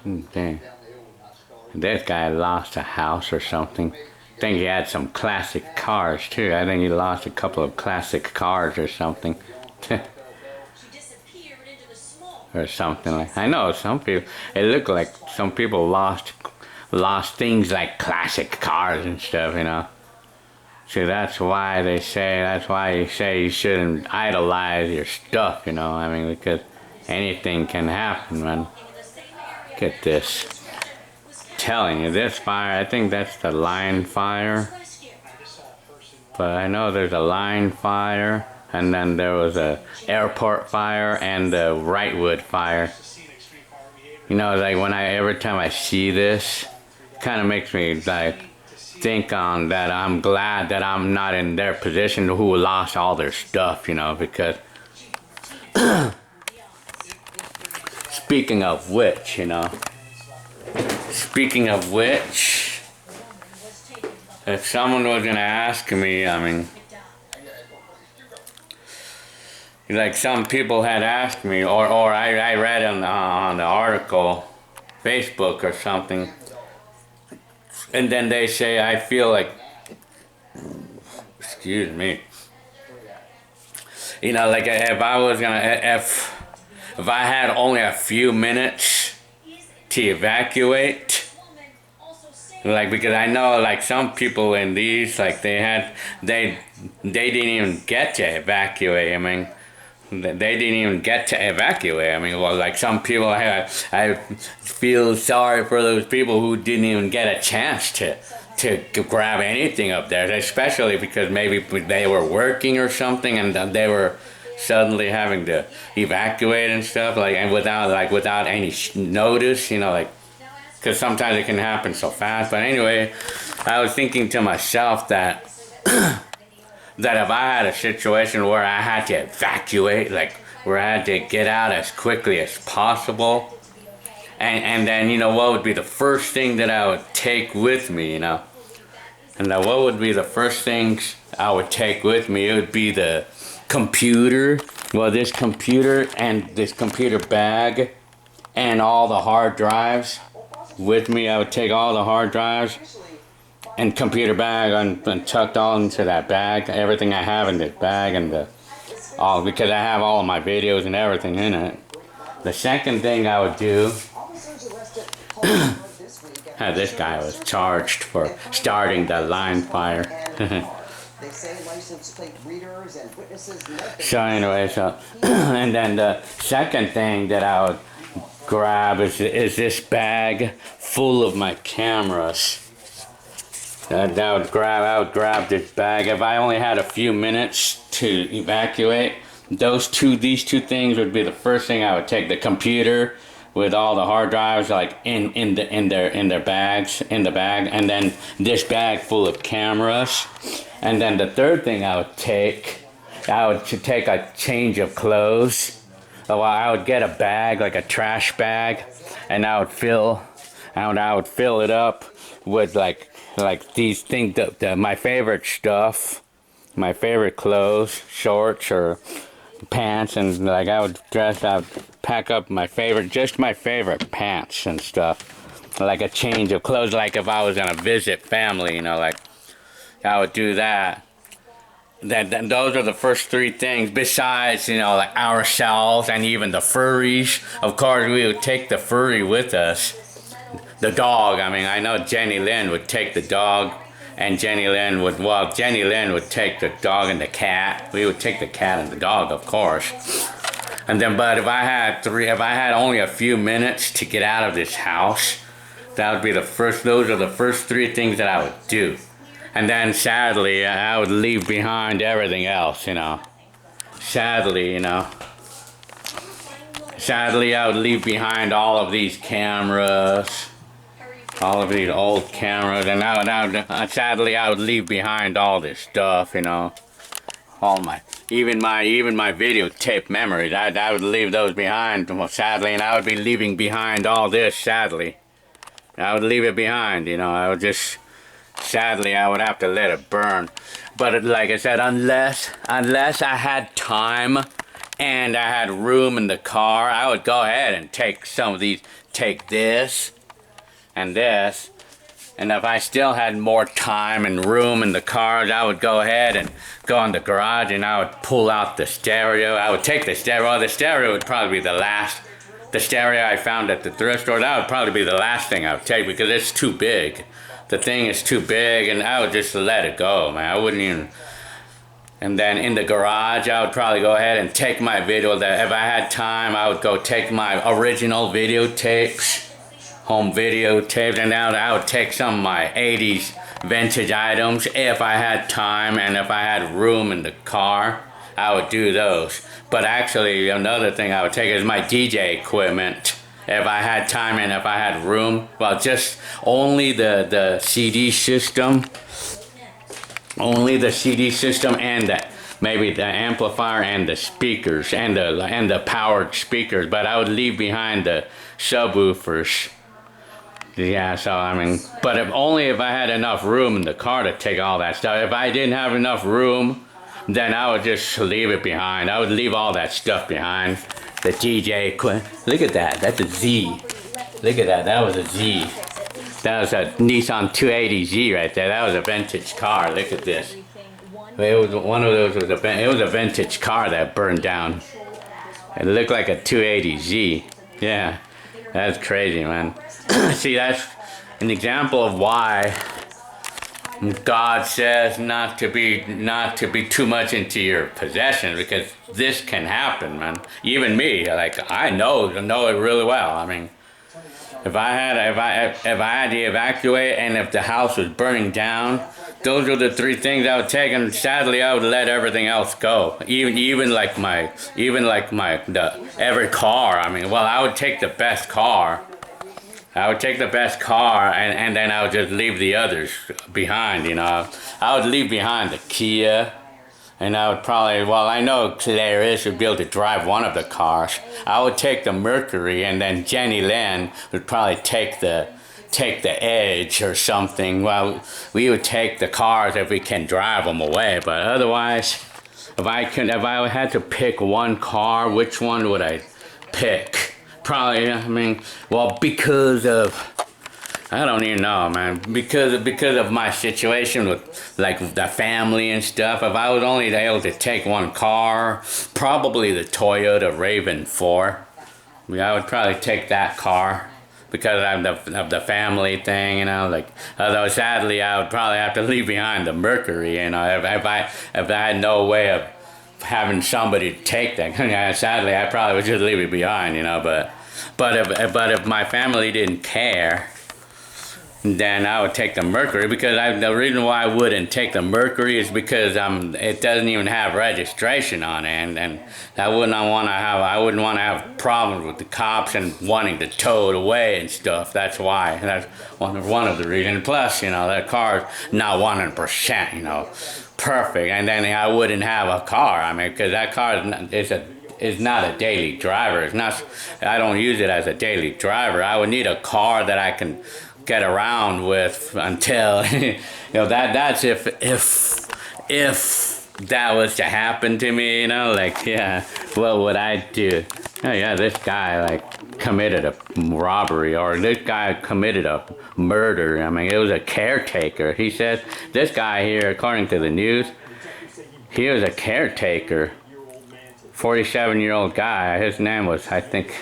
Dang. This guy lost a house or something. I think he had some classic cars too. I think he lost a couple of classic cars or something. Or something like. I know some people. It looked like some people lost things like classic cars and stuff. You know. So that's why they say. That's why you say you shouldn't idolize your stuff. You know. I mean, because anything can happen, man. Look at this. Telling you, this fire, I think that's the line fire, but I know there's a line fire, and then there was a airport fire and the Wrightwood fire. You know, like every time I see this, kind of makes me like think on that I'm glad that I'm not in their position who lost all their stuff, you know, because speaking of which, you know. Speaking of which, if someone was gonna ask me, I mean, like some people had asked me, or I read on the article, Facebook or something, and then they say I feel like, excuse me, you know, like if I was gonna, if I had only a few minutes to evacuate, like, because I know like some people in these, like they didn't even get to evacuate. I mean, they didn't even get to evacuate. I mean, well, like some people, I feel sorry for those people who didn't even get a chance to grab anything up there, especially because maybe they were working or something and they were suddenly having to evacuate and stuff, like, and without any notice, you know, like, because sometimes it can happen so fast. But anyway, I was thinking to myself that that if I had a situation where I had to evacuate, like where I had to get out as quickly as possible, and then, you know, what would be the first thing that I would take with me, you know, and what would be the first things I would take with me? It would be the computer, well, this computer and this computer bag and all the hard drives with me. I would take all the hard drives and computer bag and tucked all into that bag, everything I have in this bag, and all, because I have all of my videos and everything in it. The second thing I would do, this guy was charged for starting the line fire. They say license plate readers and witnesses. So anyway, and then the second thing that I would grab is this bag full of my cameras. I would grab this bag. If I only had a few minutes to evacuate, these two things would be the first thing I would take. The computer with all the hard drives, like in their bags, in the bag, and then this bag full of cameras. And then the third thing I would take a change of clothes. Well, I would get a bag, like a trash bag, and I would fill it up with like these things, my favorite stuff, my favorite clothes, shorts or pants, and like I would pack up my favorite pants and stuff, like a change of clothes, like if I was gonna visit family, you know, like I would do that. Then those are the first three things, besides, you know, like ourselves and even the furries. Of course, we would take the furry with us. The dog, I mean, I know Jenny Lynn would take the dog, and Jenny Lynn would take the dog and the cat. We would take the cat and the dog, of course. And then, but if I had only a few minutes to get out of this house, those are the first three things that I would do. And then, sadly, I would leave behind everything else, you know. Sadly, I would leave behind all of these cameras, all of these old cameras, and sadly, I would leave behind all this stuff, you know. Even my videotape memories, I would leave those behind, sadly, and I would be leaving behind all this, sadly. I would leave it behind, you know. I would just... Sadly, I would have to let it burn. But like I said, unless I had time and I had room in the car, I would go ahead and take some of these, take this and this. And if I still had more time and room in the car, I would go ahead and go in the garage and I would pull out the stereo. I would take the stereo. The stereo would probably be the last. The stereo I found at the thrift store, that would probably be the last thing I would take because it's too big. The thing is too big and I would just let it go, man. I wouldn't even. And then in the garage, I would probably go ahead and take my video. That if I had time, I would go take my original videotapes. Home videotapes, and now I would take some of my 80s vintage items if I had time and if I had room in the car. I would do those. But actually, another thing I would take is my DJ equipment if I had time and if I had room. Well, just only the CD system, only the CD system and maybe the amplifier and the speakers and the powered speakers. But I would leave behind the subwoofers. Yeah, so I mean, but only if I had enough room in the car to take all that stuff. If I didn't have enough room, then I would just leave it behind. I would leave all that stuff behind. The DJ equipment. Look at that. That's a Z. Look at that. That was a Z. That was a Nissan 280Z right there. That was a vintage car. Look at this. It was one of those. It was a vintage car that burned down. It looked like a 280Z. Yeah, that's crazy, man. See, that's an example of why God says not to be too much into your possessions, because this can happen, man. Even me, like I know it really well. I mean, if I had to evacuate and if the house was burning down, those are the three things I would take, and sadly I would let everything else go. Even like every car. I mean, well, I would take the best car. I would take the best car and then I would just leave the others behind, you know. I would leave behind the Kia, and I would probably, well, I know Clarice would be able to drive one of the cars. I would take the Mercury, and then Jenny Lynn would probably take the Edge or something. Well, we would take the cars if we can drive them away, but otherwise, if I had to pick one car, which one would I pick? Probably, I mean, well, because of, I don't even know, man. Because of my situation with, like, the family and stuff. If I was only able to take one car, probably the Toyota Raven 4. I would probably take that car because of the family thing, you know. Like, although sadly, I would probably have to leave behind the Mercury, you know, if I had no way of having somebody take that. Sadly, I probably would just leave it behind, you know. But if my family didn't care, then I would take the Mercury, because the reason why I wouldn't take the Mercury is because it doesn't even have registration on it, and I wouldn't want to have problems with the cops and wanting to tow it away and stuff. That's why. That's one of the reasons. Plus, you know, that car's not 100%, you know, perfect, and then I wouldn't have a car. I mean, because that car is not a daily driver. It's not. I don't use it as a daily driver. I would need a car that I can get around with until, you know, that's if that was to happen to me, you know, like, yeah, what would I do? Oh yeah, this guy like committed a robbery, or this guy committed a murder. I mean, it was a caretaker. He says, this guy here, according to the news, he was a caretaker, 47-year-old guy. His name was, I think,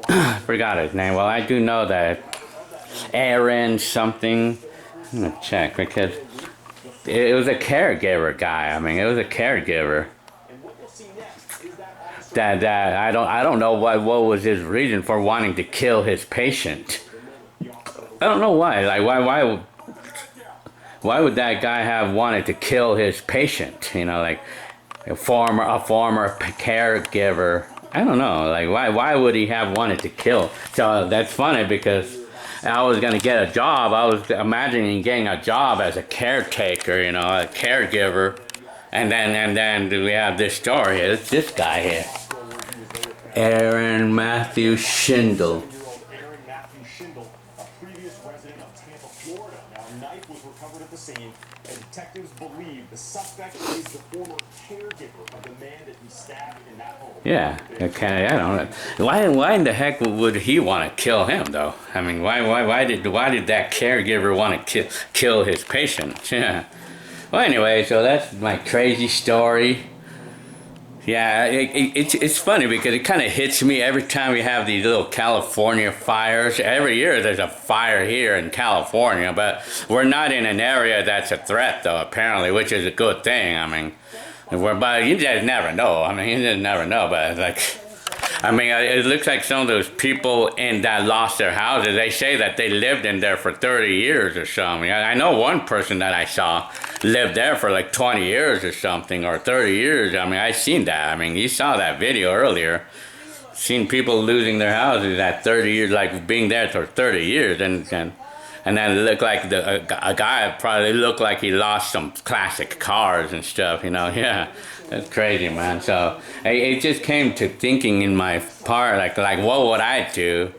I forgot his name. Well, I do know that Aaron something. I'm gonna check, because it was a caregiver guy. I mean, it was a caregiver. That I don't know what was his reason for wanting to kill his patient. I don't know why. Like why would that guy have wanted to kill his patient? You know, like a former caregiver. I don't know. Like why would he have wanted to kill? So that's funny, because I was gonna get a job. I was imagining getting a job as a caretaker, you know, a caregiver, and then we have this story. It's this guy here, Aaron Matthew Schindel. Aaron Matthew Schindel, a previous resident of Tampa, Florida. Now, a knife was recovered at the scene, and Detectives believe the suspect is the former caregiver of the man that he stabbed in that home. Yeah, okay, I don't know. Why in the heck would he want to kill him though? I mean, why did that caregiver want to kill his patient? Yeah. Well, anyway, so that's my crazy story. Yeah, it's funny because it kind of hits me every time we have these little California fires. Every year there's a fire here in California, but we're not in an area that's a threat though, apparently, which is a good thing. I mean, but you just never know. I mean, you just never know, but like, I mean, it looks like some of those people that lost their houses, they say that they lived in there for 30 years or something. I know one person that I saw lived there for like 20 years or something, or 30 years. I mean, I seen that. I mean, you saw that video earlier. Seen people losing their houses at 30 years, like being there for 30 years. And then it looked like a guy probably looked like he lost some classic cars and stuff, you know. Yeah. That's crazy, man. So it just came to thinking in my part, like what would I do?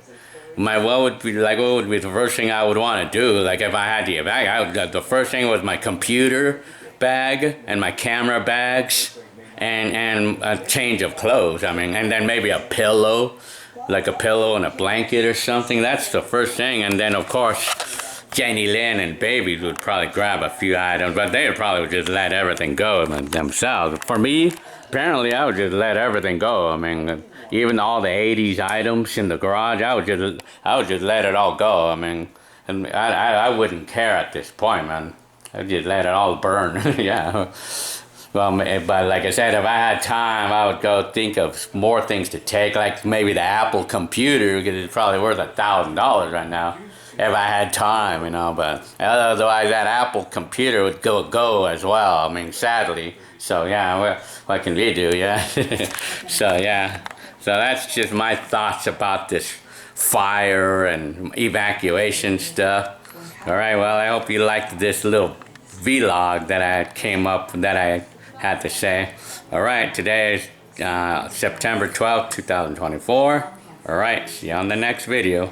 What would be the first thing I would want to do? Like if I had the bag, the first thing was my computer bag and my camera bags and a change of clothes. I mean, and then maybe a pillow, like a pillow and a blanket or something. That's the first thing. And then of course, Jenny Lynn and babies would probably grab a few items, but they would probably just let everything go themselves. For me, apparently, I would just let everything go. I mean, even all the 80s items in the garage, I would just let it all go. I mean, and I wouldn't care at this point, man. I'd just let it all burn. Yeah. Well, but like I said, if I had time, I would go think of more things to take, like maybe the Apple computer, because it's probably worth $1,000 right now. If I had time, you know, but otherwise that Apple computer would go as well. I mean, sadly. So yeah, what can we do? Yeah. So yeah, so that's just my thoughts about this fire and evacuation stuff. All right. Well, I hope you liked this little vlog that I had to say. All right. Today is September 12th, 2024. All right. See you on the next video.